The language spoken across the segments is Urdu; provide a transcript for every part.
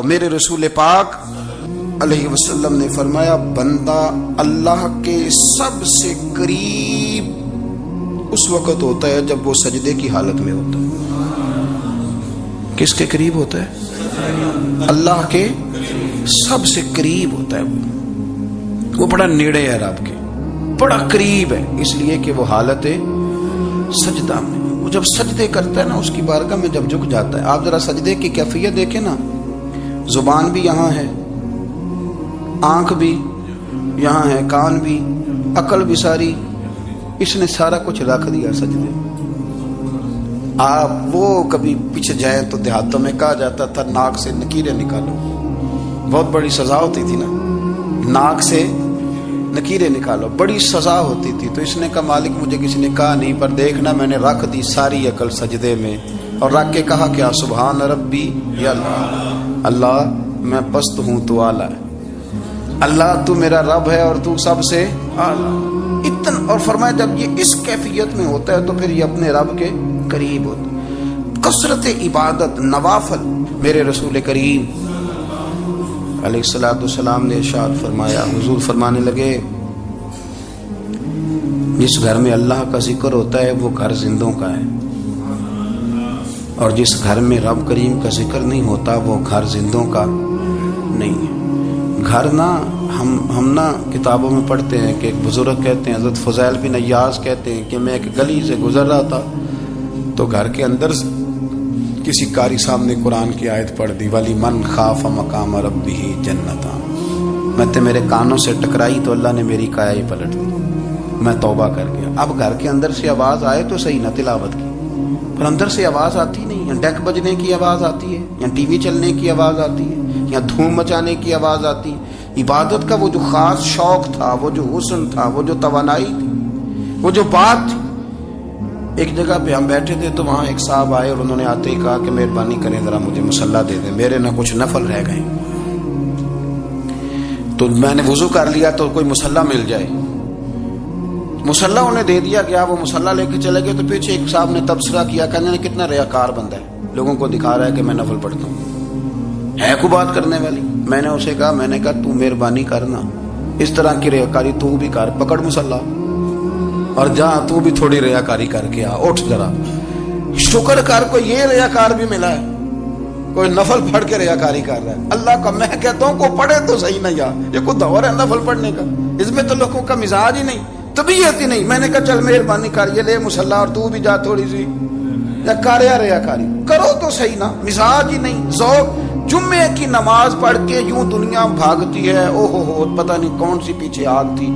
میرے رسول پاک علیہ وسلم نے فرمایا بندہ اللہ کے سب سے قریب اس وقت ہوتا ہے جب وہ سجدے کی حالت میں ہوتا ہے۔ کس کے قریب ہوتا ہے؟ اللہ کے سب سے قریب ہوتا ہے۔ وہ بڑا نیڑے ہے رب کے، بڑا قریب ہے، اس لیے کہ وہ حالت سجدہ میں، وہ جب سجدے کرتا ہے نا، اس کی بارگاہ میں جب جھک جاتا ہے۔ آپ ذرا سجدے کی کیفیت دیکھیں نا، زبان بھی یہاں ہے، آنکھ بھی یہاں ہے، کان بھی، عقل بھی ساری، اس نے سارا کچھ رکھ دیا سجدے۔ آپ وہ کبھی پیچھے جائیں تو دیہاتوں میں کہا جاتا تھا ناک سے نکیریں نکالو، بہت بڑی سزا ہوتی تھی نا، ناک سے نکیریں نکالو، بڑی سزا ہوتی تھی۔ تو اس نے کہا مالک مجھے کسی نے کہا نہیں، پر دیکھنا میں نے رکھ دی ساری عقل سجدے میں، اور رکھ کے کہا کیا سبحان ربی یا اللہ میں پست ہوں تو اعلیٰ ہے، اللہ تو میرا رب ہے اور تو سب سے اعلیٰ اتنا۔ اور فرمایا جب یہ اس کیفیت میں ہوتا ہے تو پھر یہ اپنے رب کے قریب ہوتا ہے۔ کثرت عبادت، نوافل، میرے رسول کریم علیہ الصلوۃ والسلام نے ارشاد فرمایا، حضور فرمانے لگے جس گھر میں اللہ کا ذکر ہوتا ہے وہ گھر زندوں کا ہے، اور جس گھر میں رب کریم کا ذکر نہیں ہوتا وہ گھر زندوں کا نہیں ہے۔ گھر نا ہم نا کتابوں میں پڑھتے ہیں کہ ایک بزرگ کہتے ہیں، حضرت فضیل بن عیاض کہتے ہیں کہ میں ایک گلی سے گزر رہا تھا تو گھر کے اندر کسی قاری صاحب نے قرآن کی آیت پڑھ دی، ولی من خاف مقام ربہ جنتان، میں تے میرے کانوں سے ٹکرائی تو اللہ نے میری کایا ہی پلٹ دی، میں توبہ کر گیا۔ اب گھر کے اندر سے آواز آئے تو صحیح نہ تلاوت کی، پر اندر سے آواز آتی نہیں، یا ڈیک بجنے کی آواز آتی ہے، یا ٹی وی چلنے کی آواز آتی ہے، یا دھوم مچانے کی آواز آتی ہے۔ عبادت کا وہ جو خاص شوق تھا، وہ جو حسن تھا، وہ جو توانائی تھی، وہ جو بات تھی۔ ایک جگہ پہ ہم بیٹھے تھے تو وہاں ایک صاحب آئے اور انہوں نے آتے ہی کہا کہ مہربانی کریں ذرا مجھے مصلی دے دیں، میرے نہ کچھ نفل رہ گئے۔ تو میں نے وضو کر لیا تو کوئی مصلی مل جائے، مصلی انہیں دے دیا گیا، وہ مصلی لے کے چلے گئے۔ تو پیچھے ایک صاحب نے تبصرہ کیا، کہنے نے کتنا ریاکار بندہ ہے، لوگوں کو دکھا رہا ہے کہ میں نفل پڑھتا ہوں، ہے کو بات کرنے والی۔ میں نے اسے کہا، میں نے کہا تو مہربانی کرنا اس طرح کی ریاکاری تو بھی کر، پکڑ مصلی اور جا تو بھی تھوڑی ریاکاری کر کے آ، اٹھ ذرا شکر کر، کوئی یہ ریاکار بھی ملا ہے، کوئی نفل پڑھ کے ریاکاری کر رہا ہے۔ اللہ کا میں کہتا ہوں کو پڑھے تو صحیح نہ، یار یہ کوئی دور ہے نفل پڑھنے کا، اس میں تو لوگوں کا مزاج ہی نہیں، طبیعت ہی نہیں۔ میں نے کہا چل مہربانی کر یہ لے مصلی اور تو بھی جا تھوڑی سی، یا کر یا ریاکاری کرو تو صحیح نا، مزاج ہی نہیں، ذوق۔ جمعے کی نماز پڑھ کے یوں دنیا بھاگتی ہے، او ہو پتہ نہیں کون سی پیچھے آگ تھی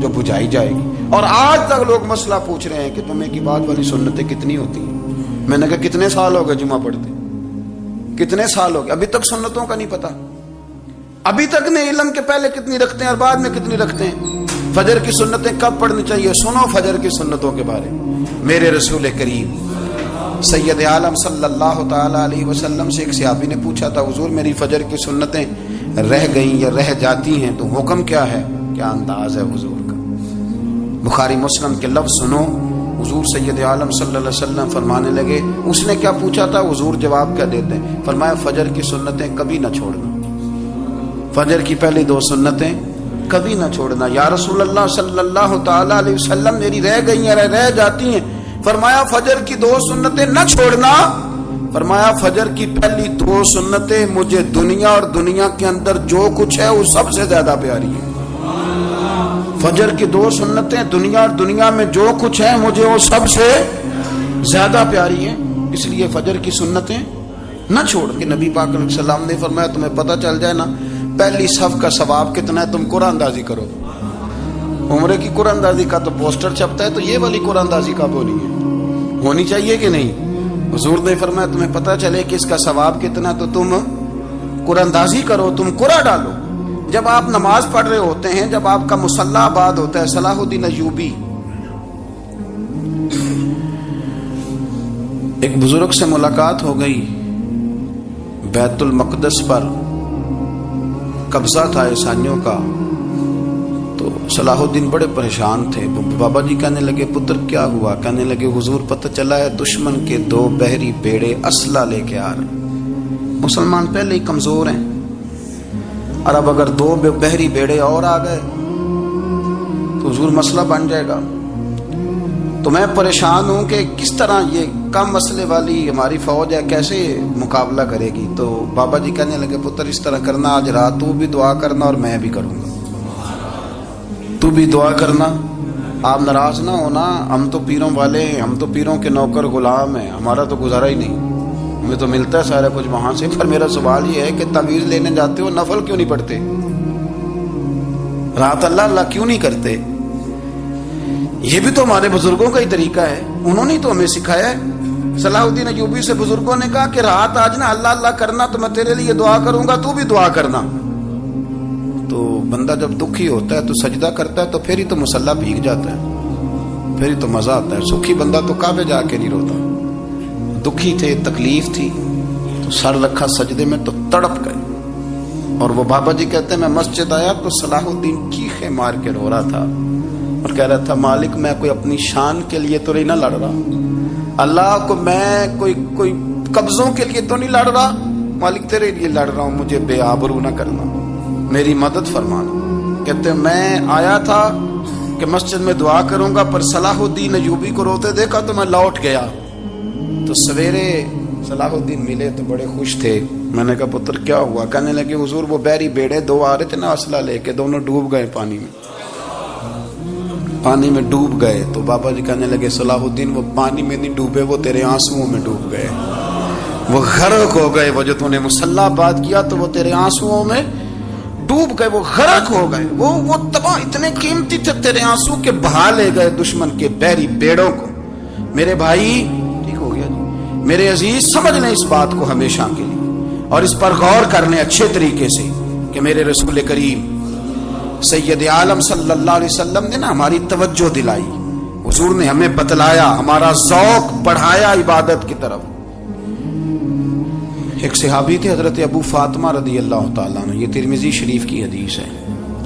جو بجھائی جائے گی۔ اور آج تک لوگ مسئلہ پوچھ رہے ہیں کہ جمعے کی بعد والی سنتیں کتنی ہوتی ہیں۔ میں نے کہا کتنے سال ہو گئے جمعہ پڑھتے، کتنے سال ہو گئے، ابھی تک سنتوں کا نہیں پتا، ابھی تک نے علم کے پہلے کتنی رکھتے ہیں اور بعد میں کتنی رکھتے ہیں۔ فجر کی سنتیں کب پڑھنی چاہیے، سنو فجر کی سنتوں کے بارے میں۔ میرے رسول کریم سید عالم صلی اللہ تعالی علیہ وسلم سے ایک صحابی نے پوچھا تھا، حضور میری فجر کی سنتیں رہ گئیں یا رہ جاتی ہیں تو حکم کیا ہے، کیا انداز ہے حضور کا۔ بخاری مسلم کے لفظ سنو، حضور سید عالم صلی اللہ علیہ وسلم فرمانے لگے، اس نے کیا پوچھا تھا، حضور جواب کیا دیتے ہیں، فرمایا فجر کی سنتیں کبھی نہ چھوڑنا، فجر کی پہلی دو سنتیں کبھی نہ چھوڑنا۔ یا رسول اللہ صلی اللہ تعالی علیہ وسلم میری رہ گئی ہیں، رہ جاتی ہیں، فرمایا فجر کی دو سنتیں نہ چھوڑنا، فرمایا فجر کی پہلی دو سنتیں مجھے دنیا اور دنیا کے اندر جو کچھ ہے وہ سب سے زیادہ پیاری ہے۔ فجر کی دو سنتیں دنیا اور دنیا میں جو کچھ ہے مجھے وہ سب سے زیادہ پیاری ہیں، اس لیے فجر کی سنتیں نہ چھوڑ کے۔ نبی پاک علیہ السلام نے فرمایا تمہیں پتہ چل جائے نا پہلی صف کا ثواب کتنا ہے، تم قرآن اندازی کرو۔ عمرے کی قرآن اندازی کا تو پوسٹر چھپتا ہے، تو یہ والی قرآن اندازی کب ہونی ہے، ہونی چاہیے کہ نہیں۔ حضور نے فرمایا تمہیں پتہ چلے کہ اس کا ثواب کتنا تو تم قرآن اندازی کرو، تم قرآن ڈالو۔ جب آپ نماز پڑھ رہے ہوتے ہیں، جب آپ کا مصلی آباد ہوتا ہے، صلاح الدین ایوبی ایک بزرگ سے ملاقات ہو گئی، بیت المقدس پر قبضہ تھا عیسائیوں کا، تو صلاح الدین بڑے پریشان تھے۔ بابا جی کہنے لگے پتر کیا ہوا، کہنے لگے حضور پتہ چلا ہے دشمن کے دو بحری بیڑے اسلحہ لے کے آ رہے ہیں، مسلمان پہلے ہی کمزور ہیں، اور اب اگر 2 بحری بیڑے اور آ گئے تو حضور مسئلہ بن جائے گا. تو میں پریشان ہوں کہ کس طرح یہ کم مسئلے والی ہماری فوج ہے کیسے مقابلہ کرے گی. تو بابا جی کہنے لگے پتر اس طرح کرنا، آج رات تو بھی دعا کرنا اور میں بھی کروں گا، تو بھی دعا کرنا. آپ ناراض نہ ہونا، ہم تو پیروں والے ہیں، ہم تو پیروں کے نوکر غلام ہیں، ہمارا تو گزارا ہی نہیں، ہمیں تو ملتا ہے سارا کچھ وہاں سے. پر میرا سوال یہ ہے کہ تعویذ لینے جاتے ہو نفل کیوں نہیں پڑھتے؟ رات اللہ اللہ کیوں نہیں کرتے؟ یہ بھی تو ہمارے بزرگوں کا ہی طریقہ ہے، انہوں نے تو ہمیں سکھایا ہے. صلاح الدین ایوبی سے بزرگوں نے کہا کہ رات آج نا اللہ اللہ کرنا تو میں تیرے لیے دعا کروں گا، تو بھی دعا کرنا. تو بندہ جب دکھی ہوتا ہے تو سجدہ کرتا ہے تو پھر ہی تو مصلی بھیگ جاتا ہے، پھر ہی تو مزہ آتا ہے. سکھی بندہ تو کعبے جا کے نہیں روتا. دکھی تھے، تکلیف تھی تو سر رکھا سجدے میں تو تڑپ گئے. اور وہ بابا جی کہتے ہیں میں مسجد آیا تو صلاح الدین چیخے مار کے رو رہا تھا اور کہہ رہا تھا مالک میں کوئی اپنی شان کے لیے تو نہیں نہ لڑ رہا، اللہ کو میں کوئی قبضوں کے لیے تو نہیں لڑ رہا، مالک تیرے لیے لڑ رہا ہوں، مجھے بے آبرو نہ کرنا، میری مدد فرمانا. کہتے ہیں میں آیا تھا کہ مسجد میں دعا کروں گا، پر صلاح الدین ایوبی کو روتے دیکھا تو میں لوٹ گیا. تو سویرے صلاح الدین ملے تو بڑے خوش تھے. میں نے کہا پتر کیا ہوا؟ کہنے لگے حضور وہ بحری بیڑے 2 آ رہے تھے نا اسلحہ لے کے، دونوں ڈوب گئے پانی میں ڈوب گئے. تو بابا جی کہنے لگے صلاح الدین وہ پانی میں نہیں ڈوبے، وہ تیرے آنسوؤں میں ڈوب گئے، وہ غرق ہو گئے. وہ جو تو نے مصلی بات کیا تو وہ تیرے آنسوؤں میں ڈوب گئے، وہ غرق ہو گئے، وہ تباہ، اتنے قیمتی تھے تیرے آنسو کے بہا لے گئے دشمن کے بحری بیڑوں کو. میرے بھائی ٹھیک ہو گیا جی، میرے عزیز سمجھ لیں اس بات کو ہمیشہ کے لیے اور اس پر غور کر لیں اچھے طریقے سے کہ میرے رسول کریم سید عالم صلی اللہ علیہ وسلم نے نا ہماری توجہ دلائی، حضور نے ہمیں بتلایا، ہمارا ذوق بڑھایا عبادت کی طرف. ایک صحابی تھے حضرت ابو فاطمہ رضی اللہ تعالیٰ عنہ، یہ ترمذی شریف کی حدیث ہے.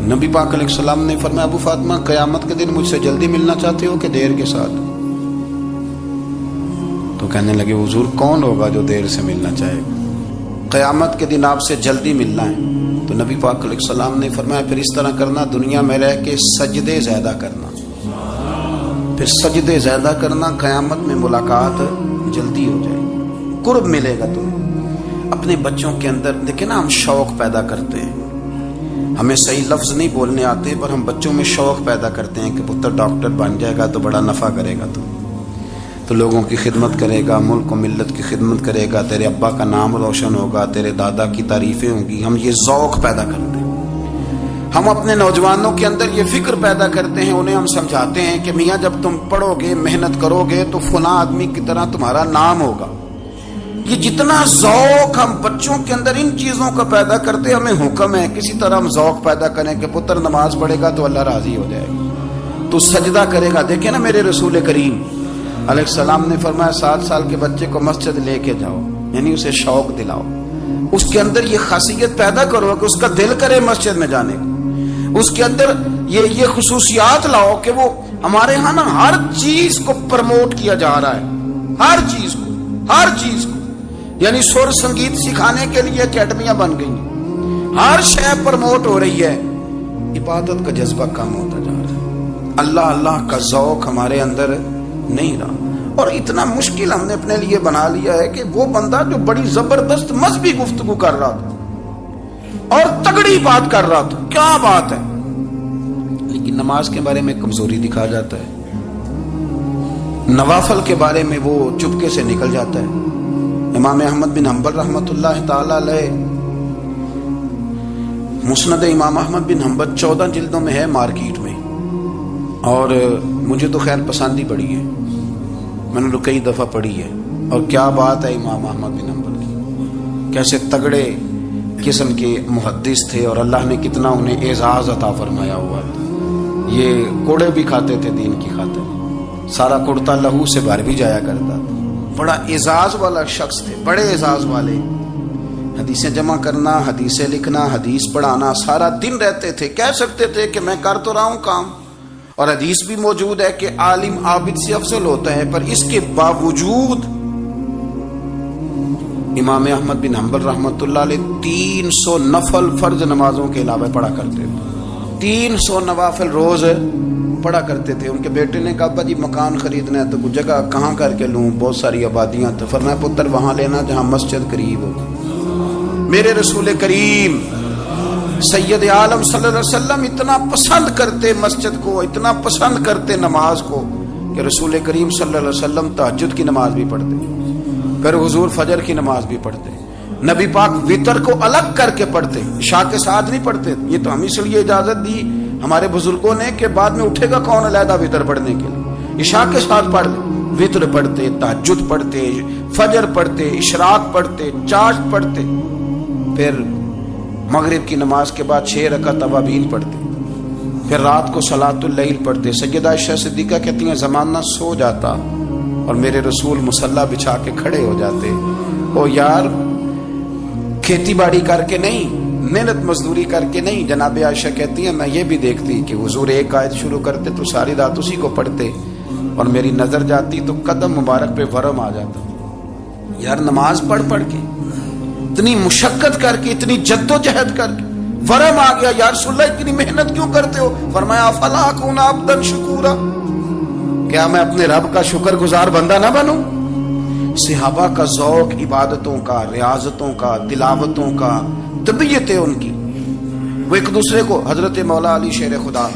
نبی پاک علیہ السلام نے فرمایا ابو فاطمہ قیامت کے دن مجھ سے جلدی ملنا چاہتے ہو کہ دیر کے ساتھ؟ تو کہنے لگے حضور کون ہوگا جو دیر سے ملنا چاہے گا؟ قیامت کے دن آپ سے جلدی ملنا ہے. تو نبی پاک علیہ السلام نے فرمایا پھر اس طرح کرنا، دنیا میں رہ کے سجدے زیادہ کرنا، پھر سجدے زیادہ کرنا، قیامت میں ملاقات جلدی ہو جائے گی، قرب ملے گا تمہیں. اپنے بچوں کے اندر دیکھیں نا ہم شوق پیدا کرتے ہیں، ہمیں صحیح لفظ نہیں بولنے آتے پر ہم بچوں میں شوق پیدا کرتے ہیں کہ پتر ڈاکٹر بن جائے گا تو بڑا نفع کرے گا، تو لوگوں کی خدمت کرے گا، ملک و ملت کی خدمت کرے گا، تیرے ابا کا نام روشن ہوگا، تیرے دادا کی تعریفیں ہوں گی. ہم یہ ذوق پیدا کرتے ہیں. ہم اپنے نوجوانوں کے اندر یہ فکر پیدا کرتے ہیں، انہیں ہم سمجھاتے ہیں کہ میاں جب تم پڑھو گے محنت کرو گے تو فلاں آدمی کی طرح تمہارا نام ہوگا. یہ جتنا ذوق ہم بچوں کے اندر ان چیزوں کا پیدا کرتے، ہمیں حکم ہے کسی طرح ہم ذوق پیدا کریں کہ پتر نماز پڑھے گا تو اللہ راضی ہو جائے گا، تو سجدہ کرے گا. دیکھیں نا میرے رسول کریم علیہ السلام نے فرمایا 7 سال کے بچے کو مسجد لے کے جاؤ، یعنی اسے شوق دلاؤ، اس کے اندر یہ خاصیت پیدا کرو کہ اس کا دل کرے مسجد میں جانے کو، اس کے اندر یہ خصوصیات لاؤ کہ وہ ہمارے ہاں نا ہر چیز کو پروموٹ کیا جا رہا ہے، ہر چیز کو یعنی سر سنگیت سکھانے کے لیے اکیڈمیاں بن گئی، ہر شے پروموٹ ہو رہی ہے. عبادت کا جذبہ کم ہوتا جا رہا ہے، اللہ کا ذوق ہمارے اندر نہیں رہا. اور اتنا مشکل ہم نے اپنے لیے بنا لیا ہے کہ وہ بندہ جو بڑی زبردست مذہبی گفتگو کر رہا تھا اور تگڑی بات کر رہا تھا، کیا بات ہے، لیکن نماز کے بارے میں کمزوری دکھا جاتا ہے، نوافل کے بارے میں وہ چپکے سے نکل جاتا ہے. امام احمد بن حنبل رحمۃ اللہ تعالی علیہ، مسند امام احمد بن حنبل 14 جلدوں میں ہے مارکیٹ میں، اور مجھے تو خیر پسند ہی پڑی ہے، میں نے تو کئی دفعہ پڑھی ہے. اور کیا بات ہے امام احمد بن حنبل کی، کیسے تگڑے قسم کے محدث تھے اور اللہ نے کتنا انہیں اعزاز عطا فرمایا ہوا. یہ کوڑے بھی کھاتے تھے دین کی خاطر، سارا کرتا لہو سے بھر بھی جایا کرتا تھا، بڑا اعزاز والا شخص تھے، بڑے اعزاز والے. حدیثیں جمع کرنا، حدیثیں لکھنا، حدیث پڑھانا، سارا دن رہتے تھے. کہہ سکتے تھے کہ میں کر تو رہا ہوں کام، اور حدیث بھی موجود ہے کہ عالم عابد سے افضل ہوتا ہے، پر اس کے باوجود امام احمد بن حنبل رحمۃ اللہ علیہ 300 نفل فرض نمازوں کے علاوہ پڑھا کرتے تھے، 300 نوافل روز پڑھا کرتے تھے۔ ان کے بیٹے نے کہا ابا جی مکان خریدنا ہے تو کچھ جگہ کہاں کر کے لوں، بہت ساری آبادیاں، تو فرمایا پتر وہاں لینا جہاں مسجد قریب ہو۔ میرے رسول کریم سید عالم صلی اللہ علیہ وسلم اتنا پسند کرتے مسجد کو، اتنا پسند کرتے نماز کو کہ رسول کریم صلی اللہ علیہ وسلم تہجد کی نماز بھی پڑھتے، پھر حضور فجر کی نماز بھی پڑھتے، نبی پاک وتر کو الگ کر کے پڑھتے، عشاء کے ساتھ نہیں پڑھتے۔ یہ تو ہم اس لیے اجازت دی ہمارے بزرگوں نے کہ بعد میں اٹھے گا کون علیحدہ وتر پڑھنے کے لیے، عشاء کے ساتھ پڑھ لے۔ وتر پڑھتے، تہجد پڑھتے، فجر پڑھتے، اشراق پڑھتے، چاشت پڑھتے، پھر مغرب کی نماز کے بعد 6 رکعت اوابین پڑھتے، پھر رات کو صلاۃ اللیل پڑھتے۔ سیدہ عائشہ صدیقہ کہتی ہیں زمانہ سو جاتا اور میرے رسول مصلی بچھا کے کھڑے ہو جاتے۔ او یار کھیتی باڑی کر کے نہیں، محنت مزدوری کر کے نہیں، جناب عائشہ کہتی ہیں میں یہ بھی دیکھتی کہ حضور ایک آیت شروع کرتے تو ساری رات اسی کو پڑھتے، اور میری نظر جاتی تو قدم مبارک پہ ورم آ جاتا۔ یار نماز پڑھ کے اتنی مشقت کر کے، اتنی جد و جہد کر کے ورم آ گیا، یا رسول اللہ اتنی محنت کیوں کرتے ہو؟ فرمایا افلا اکون عبدا شکورا، کیا میں اپنے رب کا شکر گزار بندہ نہ بنوں؟ صحابہ کا ذوق عبادتوں کا، ریاضتوں کا، تلاوتوں کا، طبیعت ہے ان کی، وہ ایک دوسرے کو، حضرت مولا علی شیر خدا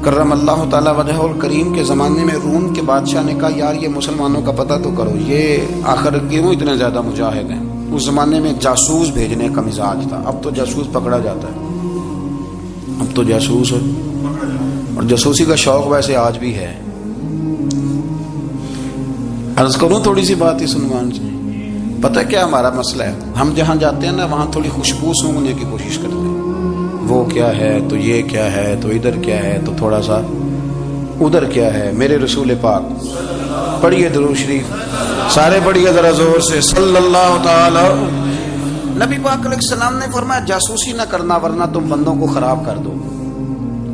کرم اللہ تعالی وجہہ الکریم کے زمانے میں روم کے بادشاہ نے کہا یار یہ مسلمانوں کا پتہ تو کرو، یہ آخر کیوں اتنے زیادہ مجاہد ہیں؟ اس زمانے میں جاسوس بھیجنے کا مزاج تھا، اب تو جاسوس پکڑا جاتا ہے، اب تو جاسوس ہے، اور جاسوسی کا شوق ویسے آج بھی ہے۔ عرض کروں تھوڑی سی بات اس عنوان سے، پتہ کیا ہمارا مسئلہ ہے؟ ہم جہاں جاتے ہیں نا وہاں تھوڑی خوشبو سونگنے کی کوشش کرتے ہیں، وہ کیا ہے تو یہ کیا ہے تو ادھر کیا ہے تو تھوڑا سا ادھر کیا ہے۔ میرے رسول پاک پڑھیے درود شریف، سارے پڑھیے ذرا زور سے، صلی اللہ تعالی۔ نبی پاک علیہ السلام نے فرمایا جاسوسی نہ کرنا ورنہ تم بندوں کو خراب کر دو،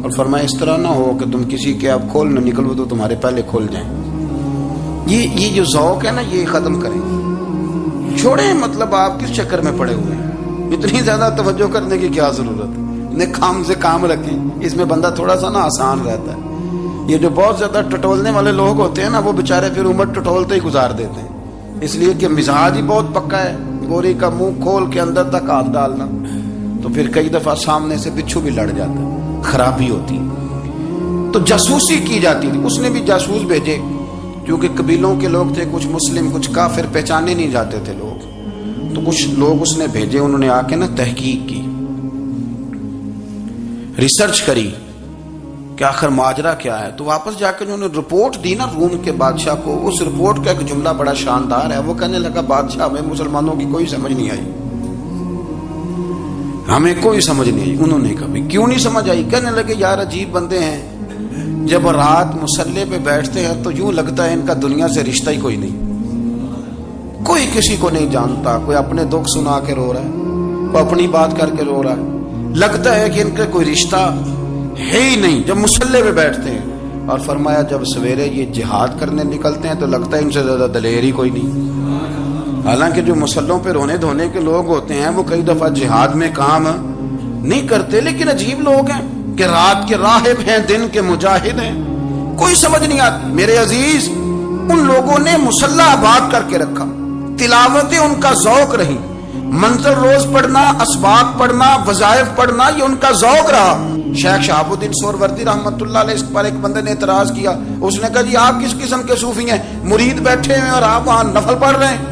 اور فرمایا اس طرح نہ ہو کہ تم کسی کے اب کھول نہ نکلو تو تمہارے پہلے کھول جائیں۔ یہ جو ذوق ہے نا یہ ختم کریں، چھوڑیں، مطلب آپ کس چکر میں پڑے ہوئے ہیں، اتنی زیادہ توجہ کرنے کی کیا ضرورت ہے؟ نے کام سے کام رکھیں، اس میں بندہ تھوڑا سا نا آسان رہتا ہے۔ یہ جو بہت زیادہ ٹٹولنے والے لوگ ہوتے ہیں نا وہ بےچارے پھر عمر ٹٹولتے ہی گزار دیتے ہیں، اس لیے کہ مزاج ہی بہت پکا ہے، گوری کا منہ کھول کے اندر تک ہاتھ ڈالنا، تو پھر کئی دفعہ سامنے سے بچھو بھی لڑ جاتا ہے، خرابی ہوتی ہے۔ تو جاسوسی کی جاتی تھی، اس نے بھی جاسوس بھیجے، کیونکہ قبیلوں کے لوگ تھے، کچھ مسلم کچھ کافر، پہچانے نہیں جاتے تھے لوگ، تو کچھ لوگ اس نے بھیجے، انہوں نے آ کے نا تحقیق کی، ریسرچ کری کہ آخر ماجرا کیا ہے، تو واپس جا کے انہوں نے رپورٹ دی نا روم کے بادشاہ کو۔ اس رپورٹ کا ایک جملہ بڑا شاندار ہے، وہ کہنے لگا بادشاہ ہمیں مسلمانوں کی کوئی سمجھ نہیں آئی، ہمیں کوئی سمجھ نہیں آئی۔ انہوں نے کہا کیوں نہیں سمجھ آئی؟ کہنے لگے یار عجیب بندے ہیں، جب رات مصلی پہ بیٹھتے ہیں تو یوں لگتا ہے ان کا دنیا سے رشتہ ہی کوئی نہیں، کوئی کسی کو نہیں جانتا، کوئی اپنے دکھ سنا کے رو رہا ہے، کوئی اپنی بات کر کے رو رہا ہے، لگتا ہے کہ ان کا کوئی رشتہ ہے ہی نہیں جب مصلی پہ بیٹھتے ہیں۔ اور فرمایا جب سویرے یہ جہاد کرنے نکلتے ہیں تو لگتا ہے ان سے زیادہ دلیر ہی کوئی نہیں، حالانکہ جو مصلوں پہ رونے دھونے کے لوگ ہوتے ہیں وہ کئی دفعہ جہاد میں کام نہیں کرتے، لیکن عجیب لوگ ہیں کہ رات کے راہب ہیں، دن کے مجاہد ہیں، کوئی سمجھ نہیں آتی۔ میرے عزیز ان لوگوں نے مصلی آباد کر کے رکھا، تلاوتیں ان کا ذوق رہی، منظر روز پڑھنا، اسباق پڑھنا، وظائف پڑھنا، یہ ان کا ذوق رہا۔ شیخ شہاب الدین سہروردی رحمۃ اللہ علیہ، اس پر ایک بندے نے اعتراض کیا، اس نے کہا جی آپ کس قسم کے صوفی ہیں، مرید بیٹھے ہیں اور آپ وہاں نفل پڑھ رہے ہیں؟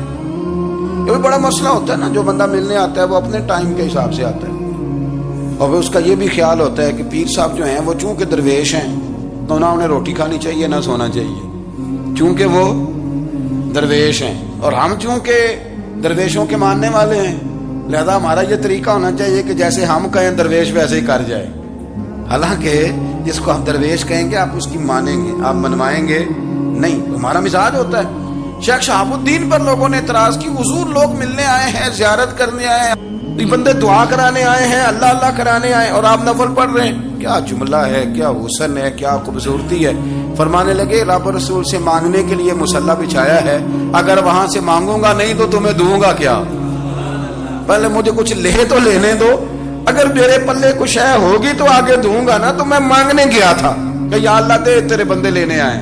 یہ بھی بڑا مسئلہ ہوتا ہے نا، جو بندہ ملنے آتا ہے وہ اپنے ٹائم کے حساب سے آتا ہے، اور اس کا یہ بھی خیال ہوتا ہے کہ پیر صاحب جو ہیں وہ چونکہ درویش ہیں تو نہ انہیں روٹی کھانی چاہیے نہ سونا چاہیے، چونکہ وہ درویش ہیں، اور ہم چونکہ درویشوں کے ماننے والے ہیں لہذا ہمارا یہ طریقہ ہونا چاہیے کہ جیسے ہم کہیں درویش ویسے ہی کر جائے۔ حالانکہ جس کو آپ درویش کہیں گے آپ اس کی مانیں گے، آپ منوائیں گے نہیں، ہمارا مزاج ہوتا ہے۔ شیخ شہابالدین پر لوگوں نے اعتراض کی، حضور لوگ ملنے آئے ہیں، زیارت کرنے آئے ہیں، یہ بندے دعا کرانے آئے ہیں، اللہ اللہ کرانے آئے، اور آپ نفل پڑھ رہے ہیں، کیا جملہ ہے، کیا حسن ہے، کیا خوبصورتی ہے۔ فرمانے لگے رب رسول سے مانگنے کے لیے مصلی بچھایا ہے، اگر وہاں سے مانگوں گا نہیں تو تمہیں دوں گا کیا؟ پہلے مجھے کچھ لے تو لینے دو، اگر میرے پلے کچھ ہے ہوگی تو آگے دوں گا نا۔ تو میں مانگنے گیا تھا کہ یا اللہ دے، تیرے بندے لینے آئے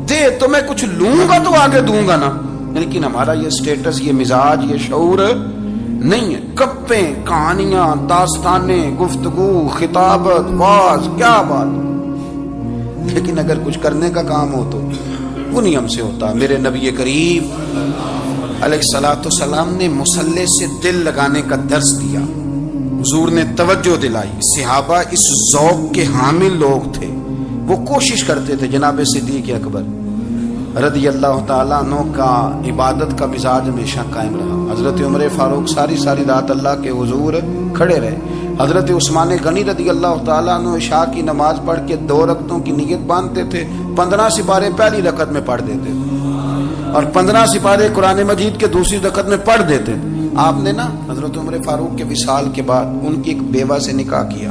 دے، تو میں کچھ لوں گا تو آگے دوں گا نا۔ لیکن ہمارا یہ سٹیٹس، یہ مزاج، یہ شعور نہیں ہے۔ گپیں، کہانیاں، داستانیں، گفتگو، خطابت، واز، کیا بات، لیکن اگر کچھ کرنے کا کام ہو تو وہ نہیں ہم سے ہوتا۔ میرے نبی کریم علیہ الصلوۃ والسلام نے مصلی سے دل لگانے کا درس دیا، حضور نے توجہ دلائی۔ صحابہ اس ذوق کے حامل لوگ تھے، وہ کوشش کرتے تھے۔ جناب صدیق اکبر رضی اللہ تعالیٰ عنہ کا عبادت کا مزاج ہمیشہ قائم رہا۔ حضرت عمر فاروق ساری رات اللہ کے حضور کھڑے رہے۔ حضرت عثمان غنی رضی اللہ تعالیٰ عنہ عشاء کی نماز پڑھ کے 2 رکعتوں کی نیت باندھتے تھے، 15 سپارے پہلی رکعت میں پڑھ دیتے تھے اور 15 سپارے قرآن مجید کے دوسری رکعت میں پڑھ دیتے تھے۔ آپ نے نا حضرت عمر فاروق کے وصال کے بعد ان کی ایک بیوہ سے نکاح کیا،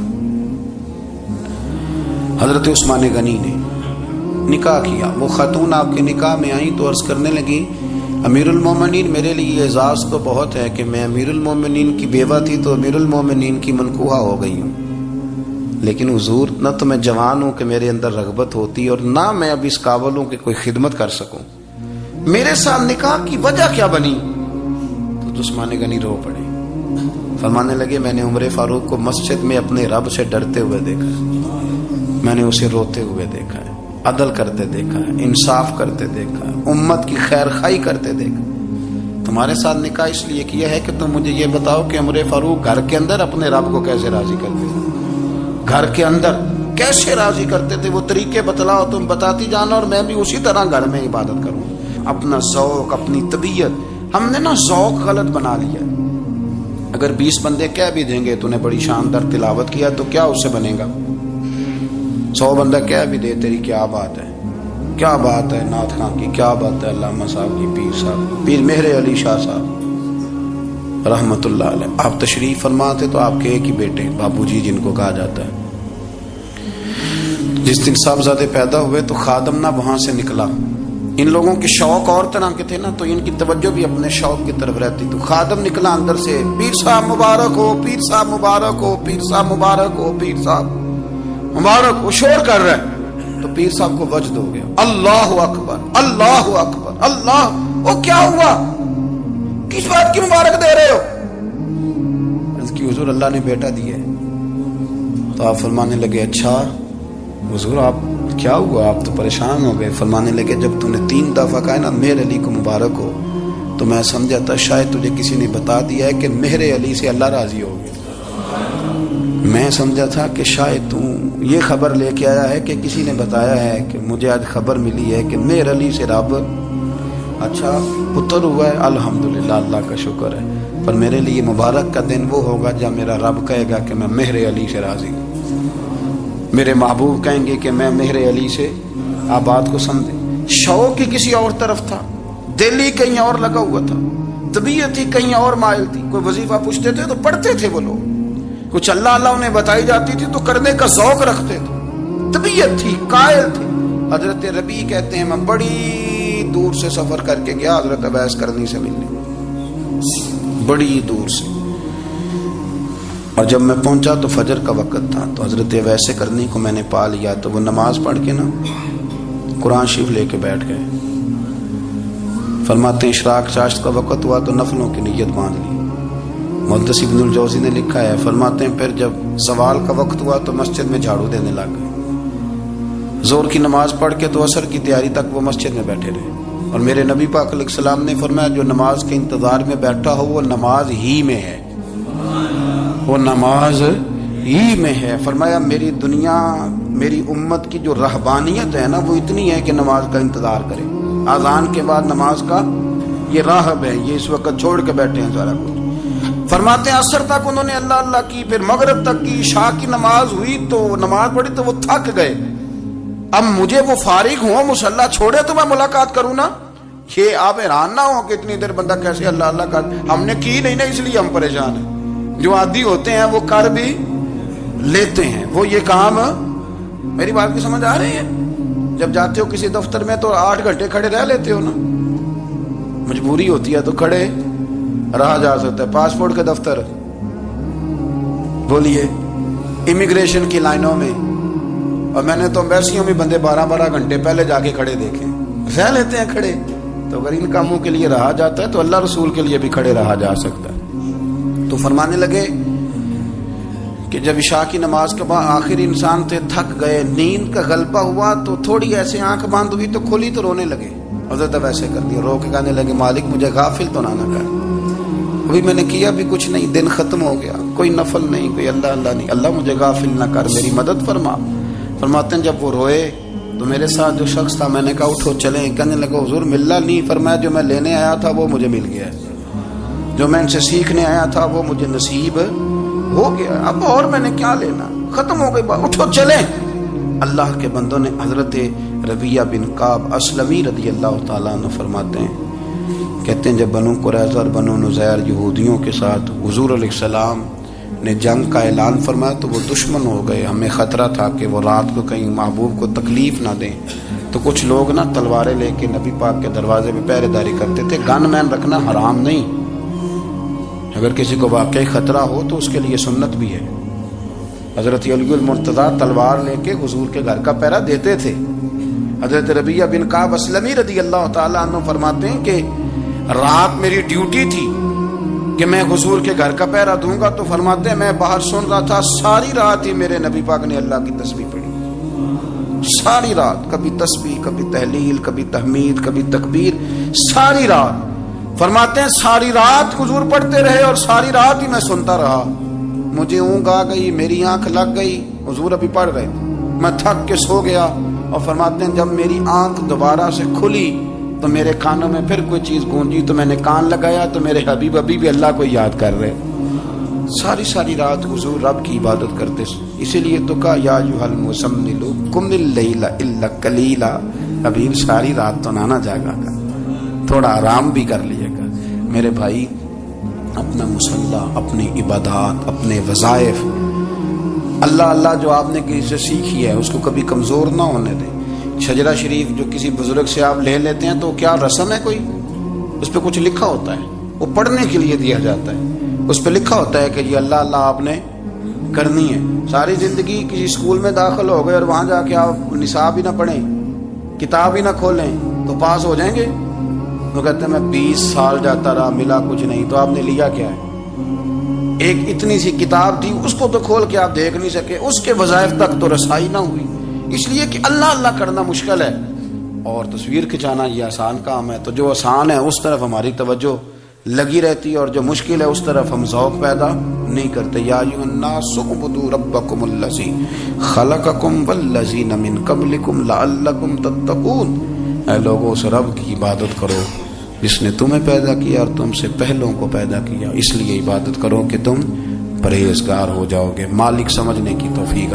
حضرت عثمان غنی نے نکاح کیا۔ وہ خاتون آپ کے نکاح میں آئیں تو عرض کرنے لگی، امیر المومنین میرے لیے اعزاز تو بہت ہے کہ میں امیر المومنین کی بیوہ تھی تو امیر المومنین کی منکوحہ ہو گئی ہوں، لیکن حضور نہ تو میں جوان ہوں کہ میرے اندر رغبت ہوتی اور نہ میں اب اس قابل ہوں کہ کوئی خدمت کر سکوں، میرے ساتھ نکاح کی وجہ کیا بنی؟ تو عثمان غنی رو پڑے، فرمانے لگے میں نے عمر فاروق کو مسجد میں اپنے رب سے ڈرتے ہوئے دیکھا ہے، میں نے اسے روتے ہوئے دیکھا ہے، عدل کرتے دیکھا ہے، انصاف کرتے دیکھا ہے، امت کی خیر خواہی کرتے دیکھا۔ تمہارے ساتھ نکاح اس لیے کیا ہے کہ تم مجھے یہ بتاؤ کہ عمر فاروق گھر کے اندر اپنے رب کو کیسے راضی کرتے تھے، گھر کے اندر کیسے راضی کرتے تھے، وہ طریقے بتلاؤ، تم بتاتی جانا اور میں بھی اسی طرح گھر میں عبادت کروں۔ اپنا ذوق، اپنی طبیعت، ہم نے نا ذوق غلط بنا لیا۔ اگر 20 بندے کہہ بھی دیں گے تو نے بڑی شاندار تلاوت کیا تو کیا اس سے بنے گا؟ 100 بندہ کہہ بھی دے تیری کیا بات ہے، کیا بات ہے نعت خان کی، کیا بات ہے علامہ صاحب کی، پیر صاحب، پیر مہر علی شاہ صاحب رحمت اللہ علیہ، آپ تشریف فرما تھے تو آپ کے ایک ہی بیٹے بابو جی جن کو کہا جاتا ہے، جس دن صاحبزادے پیدا ہوئے تو خادم نہ وہاں سے نکلا۔ ان لوگوں کے شوق اور طرح کے تھے نا، تو ان کی توجہ بھی اپنے شوق کی طرف رہتی، تو خادم نکلا اندر سے، پیر صاحب مبارک ہو، پیر صاحب مبارک ہو، پیر صاحب مبارک ہو، پیر صاحب مبارک ہو، شور کر رہا ہے۔ تو پیر صاحب کو وجد ہو گیا، اللہ اکبر، اللہ اکبر، اللہ، وہ کیا ہوا، کس بات کی مبارک دے رہے ہو؟ عرض کی حضور اللہ نے بیٹا دیا ہے۔ تو آپ فرمانے لگے اچھا حضور آپ کیا ہوا، آپ تو پریشان ہو گئے۔ فرمانے لگے جب تو نے 3 دفعہ کہا نا مہر علی کو مبارک ہو تو میں سمجھا تھا شاید تجھے کسی نے بتا دیا ہے کہ مہر علی سے اللہ راضی ہو گیا، میں سمجھا تھا کہ شاید تو یہ خبر لے کے آیا ہے کہ کسی نے بتایا ہے کہ مجھے آج خبر ملی ہے کہ مہر علی سے رب اچھا پتر ہوا ہے، الحمدللہ اللہ کا شکر ہے، پر میرے لیے مبارک کا دن وہ ہوگا جب میرا رب کہے گا کہ میں مہر علی سے راضی ہوں، میرے محبوب کہیں گے کہ میں مہر علی سے، آپ بات کو سمجھیں۔ شوق ہی کسی اور طرف تھا، دل ہی کہیں اور لگا ہوا تھا، طبیعت ہی کہیں اور مائل تھی۔ کوئی وظیفہ پوچھتے تھے تو پڑھتے تھے وہ لوگ، کچھ اللہ اللہ انہیں بتائی جاتی تھی تو کرنے کا ذوق رکھتے تھے، طبیعت تھی، قائل تھے۔ حضرت ربیع کہتے ہیں میں بڑی دور سے سفر کر کے گیا حضرت اویس کرنی سے ملنے، بڑی دور سے، اور جب میں پہنچا تو فجر کا وقت تھا، تو حضرت اویس کرنی کو میں نے پا لیا، تو وہ نماز پڑھ کے نا قرآن شریف لے کے بیٹھ گئے۔ فرماتے ہیں اشراق چاشت کا وقت ہوا تو نفلوں کی نیت باندھ لی۔ محدث ابن الجوزی نے لکھا ہے، فرماتے ہیں پھر جب زوال کا وقت ہوا تو مسجد میں جھاڑو دینے لگ گئے۔ زور کی نماز پڑھ کے تو عصر کی تیاری تک وہ مسجد میں بیٹھے رہے، اور میرے نبی پاک علیہ السلام نے فرمایا جو نماز کے انتظار میں بیٹھا ہو وہ نماز ہی میں ہے، وہ نماز ہی میں ہے۔ فرمایا میری دنیا، میری امت کی جو رہبانیت ہے نا وہ اتنی ہے کہ نماز کا انتظار کرے، اذان کے بعد نماز کا یہ راہب ہے، یہ اس وقت چھوڑ کے بیٹھے ہیں سارا کچھ۔ فرماتے ہیں عصر تک انہوں نے اللہ اللہ کی، پھر مغرب تک کی، عشاء کی نماز ہوئی تو نماز پڑھی تو وہ تھک گئے، اب مجھے وہ فارغ ہوں مصلی چھوڑے تو میں ملاقات کروں نا، یہ آپ حیران نہ ہو کہ اتنی دیر بندہ کیسے اللہ اللہ کر، ہم نے کی نہیں نا اس لیے ہم پریشان ہیں. جو عادی ہوتے ہیں وہ کر بھی لیتے ہیں. وہ یہ کام، میری بات کی سمجھ آ رہی ہے؟ جب جاتے ہو کسی دفتر میں تو 8 گھنٹے کھڑے رہ لیتے ہو نا، مجبوری ہوتی ہے تو کھڑے رہا جا سکتا ہے. پاسپورٹ کے دفتر بولیے، امیگریشن کی لائنوں میں، اور میں نے تو ایمبیسیوں میں بندے 12 گھنٹے پہلے جا کے کھڑے دیکھے، رہ لیتے ہیں کھڑے. تو اگر ان کاموں کے لیے رہا جاتا ہے تو اللہ رسول کے لیے بھی کھڑے رہا جا سکتا ہے. تو فرمانے لگے کہ جب عشاء کی نماز کے بعد آخر انسان تھے، تھک گئے، نیند کا غلبہ ہوا تو تھوڑی ایسے آنکھ بند ہوئی تو کھلی تو رونے لگے. حضرت ویسے کر دیا، رو کے کہنے لگے مالک مجھے غافل تو نہ کر، ابھی میں نے کیا بھی کچھ نہیں، دن ختم ہو گیا، کوئی نفل نہیں، کوئی اللہ اللہ نہیں، اللہ مجھے غافل نہ کر، میری مدد فرما. فرماتے ہیں جب وہ روئے تو میرے ساتھ جو شخص تھا، میں نے کہا اٹھو چلیں. کہنے لگا حضور ملنا نہیں. فرمایا جو میں لینے آیا تھا وہ مجھے مل گیا، جو میں ان سے سیکھنے آیا تھا وہ مجھے نصیب ہو گیا، اب اور میں نے کیا لینا، ختم ہو گئی بات، اٹھو چلیں. اللہ کے بندوں نے حضرت ربیہ بن کعب اسلمی رضی اللہ تعالیٰ عنہ فرماتے ہیں، کہتے ہیں جب بنو قریظہ اور بنو نذیر یہودیوں کے ساتھ حضور علیہ السلام نے جنگ کا اعلان فرمایا تو وہ دشمن ہو گئے. ہمیں خطرہ تھا کہ وہ رات کو کہیں محبوب کو تکلیف نہ دیں، تو کچھ لوگ نا تلواریں لے کے نبی پاک کے دروازے پہ پہرے داری کرتے تھے. گن مین رکھنا حرام نہیں، اگر کسی کو واقعی خطرہ ہو تو اس کے لیے سنت بھی ہے. حضرت علی المرتضیٰ تلوار لے کے حضور کے گھر کا پہرا دیتے تھے. حضرت ربیہ بن کعب اسلمی رضی اللہ تعالیٰ عنہ فرماتے ہیں کہ رات میری ڈیوٹی تھی کہ میں حضور کے گھر کا پہرا دوں گا. تو فرماتے ہیں میں باہر سن رہا تھا، ساری رات ہی میرے نبی پاک نے اللہ کی تسبیح پڑھی، ساری رات، کبھی تسبیح، کبھی تحلیل، کبھی تحمید، کبھی تکبیر، ساری رات. فرماتے ہیں ساری رات حضور پڑھتے رہے اور ساری رات ہی میں سنتا رہا. مجھے اونگ آ گئی، میری آنکھ لگ گئی، حضور ابھی پڑھ رہے تھے، میں تھک کے سو گیا. اور فرماتے ہیں جب میری آنکھ دوبارہ سے کھلی تو میرے کانوں میں پھر کوئی چیز گونجی تو میں نے کان لگایا تو میرے حبیب ابھی بھی اللہ کو یاد کر رہے. ساری رات حضور رب کی عبادت کرتے. اسی لیے تو کہا یا ایھا المزمل قم اللیل الا قلیلا، حبیب ساری رات تو نہ جاگا کر، تھوڑا آرام بھی کر لیے گا. میرے بھائی اپنا مصلح، اپنی عبادات، اپنے وظائف، اللہ اللہ جو آپ نے کسی سے سیکھی ہے اس کو کبھی کمزور نہ ہونے دیں. شجرہ شریف جو کسی بزرگ سے آپ لے لیتے ہیں تو کیا رسم ہے کوئی؟ اس پہ کچھ لکھا ہوتا ہے، وہ پڑھنے کے لیے دیا جاتا ہے، اس پہ لکھا ہوتا ہے کہ یہ اللہ اللہ آپ نے کرنی ہے. ساری زندگی کسی اسکول میں داخل ہو گئے اور وہاں جا کے آپ نصاب ہی نہ پڑھیں، کتاب ہی نہ کھولیں تو پاس ہو جائیں گے؟ وہ کہتے ہیں میں 20 سال جاتا رہا ملا کچھ نہیں. تو آپ نے لیا کیا ہے؟ ایک اتنی سی کتاب تھی، اس کو تو کھول کے آپ دیکھ نہیں سکے، اس کے وظائف تک تو رسائی نہ ہوئی. اس لیے کہ اللہ اللہ کرنا مشکل ہے اور تصویر کھنچانا یہ آسان کام ہے. تو جو آسان ہے اس طرف ہماری توجہ لگی رہتی ہے اور جو مشکل ہے اس طرف ہم ذوق پیدا نہیں کرتے. یا ایھا الناس اعبدوا ربکم الذی خلقکم والذین من قبلکم لعلکم تتقون. اے لوگوں اس رب کی عبادت کرو جس نے تمہیں پیدا کیا اور تم سے پہلوں کو پیدا کیا، اس لیے عبادت کرو کہ تم پرہیزگار ہو جاؤ گے. مالک سمجھنے کی توفیق